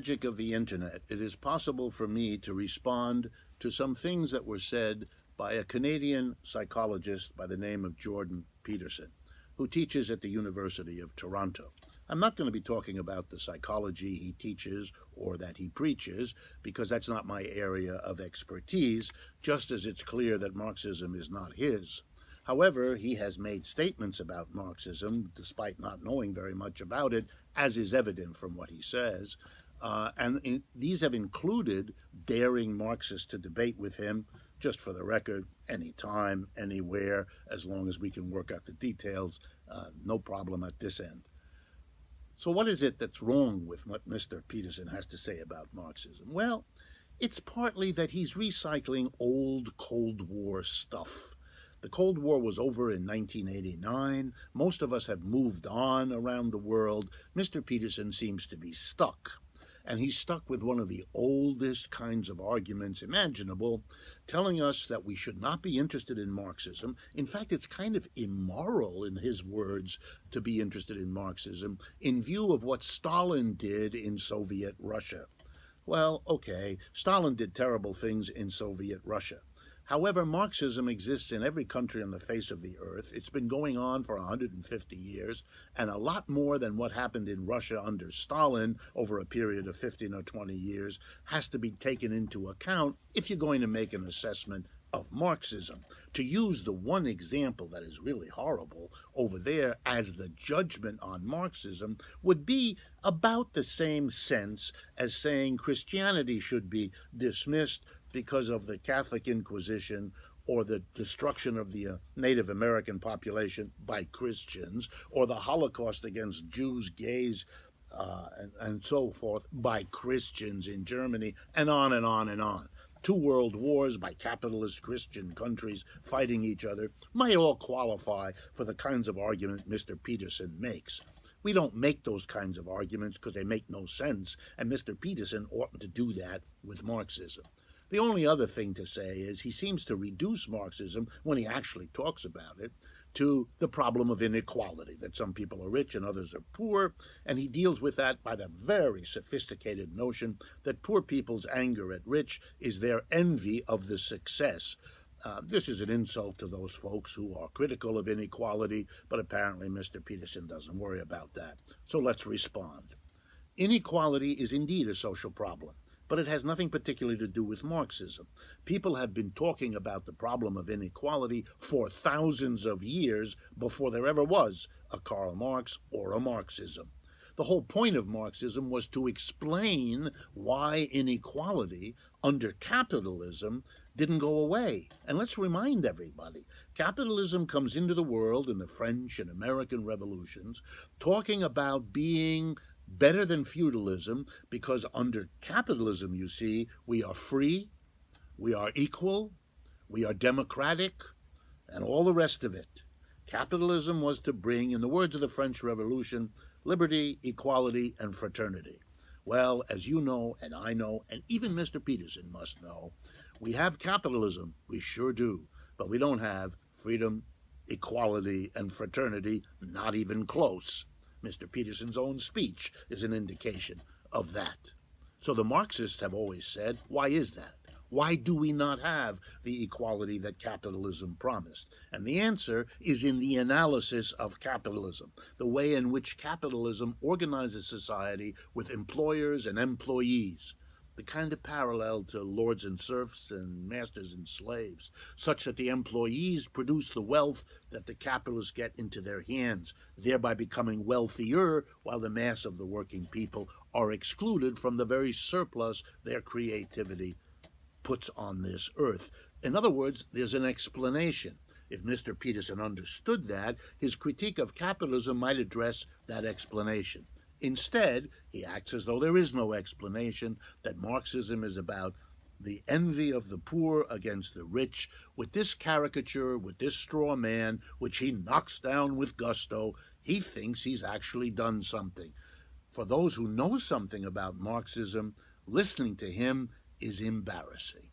Magic of the internet, it is possible for me to respond to some things that were said by a Canadian psychologist by the name of Jordan Peterson, who teaches at the University of Toronto. I'm not going to be talking about the psychology he teaches or that he preaches, because that's not my area of expertise, just as it's clear that Marxism is not his. However, he has made statements about Marxism, despite not knowing very much about it, as is evident from what he says. These have included daring Marxists to debate with him, just for the record, anytime, anywhere, as long as we can work out the details, no problem at this end. So what is it that's wrong with what Mr. Peterson has to say about Marxism? Well, it's partly that he's recycling old Cold War stuff. The Cold War was over in 1989. Most of us have moved on around the world. Mr. Peterson seems to be stuck. And he's stuck with one of the oldest kinds of arguments imaginable, telling us that we should not be interested in Marxism. In fact, it's kind of immoral, in his words, to be interested in Marxism in view of what Stalin did in Soviet Russia. Well, okay, Stalin did terrible things in Soviet Russia. However, Marxism exists in every country on the face of the earth. It's been going on for 150 years, and a lot more than what happened in Russia under Stalin over a period of 15 or 20 years has to be taken into account if you're going to make an assessment of Marxism. To use the one example that is really horrible over there as the judgment on Marxism would be about the same sense as saying Christianity should be dismissed because of the Catholic Inquisition or the destruction of the Native American population by Christians, or the Holocaust against Jews, gays, and so forth by Christians in Germany, and on and on and on. 2 world wars by capitalist Christian countries fighting each other might all qualify for the kinds of argument Mr. Peterson makes. We don't make those kinds of arguments because they make no sense, and Mr. Peterson oughtn't to do that with Marxism. The only other thing to say is he seems to reduce Marxism, when he actually talks about it, to the problem of inequality, that some people are rich and others are poor, and he deals with that by the very sophisticated notion that poor people's anger at rich is their envy of the success. This is an insult to those folks who are critical of inequality, but apparently Mr. Peterson doesn't worry about that. So let's respond. Inequality is indeed a social problem, but it has nothing particularly to do with Marxism. People have been talking about the problem of inequality for thousands of years before there ever was a Karl Marx or a Marxism. The whole point of Marxism was to explain why inequality under capitalism didn't go away. And let's remind everybody, capitalism comes into the world in the French and American revolutions, talking about being better than feudalism, because under capitalism, you see, we are free, we are equal, we are democratic, and all the rest of it. Capitalism was to bring, in the words of the French Revolution, liberty, equality, and fraternity. Well, as you know, and I know, and even Mr. Peterson must know, we have capitalism, we sure do, but we don't have freedom, equality, and fraternity, not even close. Mr. Peterson's own speech is an indication of that. So the Marxists have always said, why is that? Why do we not have the equality that capitalism promised? And the answer is in the analysis of capitalism, the way in which capitalism organizes society with employers and employees, the kind of parallel to lords and serfs and masters and slaves, such that the employees produce the wealth that the capitalists get into their hands, thereby becoming wealthier, while the mass of the working people are excluded from the very surplus their creativity puts on this earth. In other words, there's an explanation. If Mr. Peterson understood that, his critique of capitalism might address that explanation. Instead, he acts as though there is no explanation, that Marxism is about the envy of the poor against the rich, with this caricature, with this straw man, which he knocks down with gusto. He thinks he's actually done something. For those who know something about Marxism, listening to him is embarrassing.